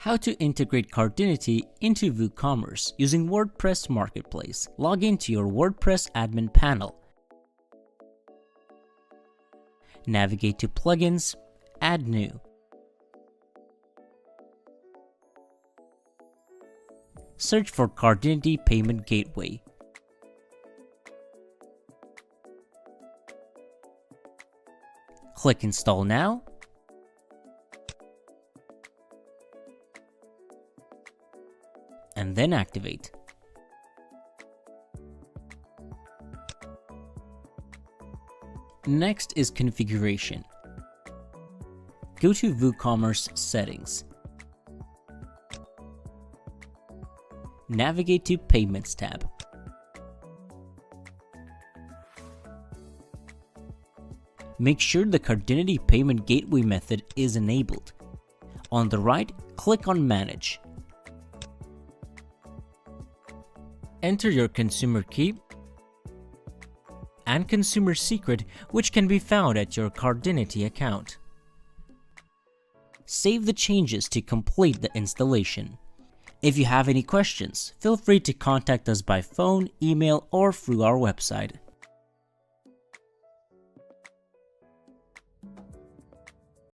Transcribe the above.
How to integrate Cardinity into WooCommerce using WordPress Marketplace. Log into your WordPress admin panel. Navigate to Plugins, Add New. Search for Cardinity Payment Gateway. Click Install Now. And then activate. Next is configuration. Go to WooCommerce Settings. Navigate to Payments tab. Make sure the Cardinity Payment Gateway method is enabled. On the right, click on Manage. Enter your consumer key and consumer secret, which can be found at your Cardinity account. Save the changes to complete the installation. If you have any questions, feel free to contact us by phone, email, or through our website.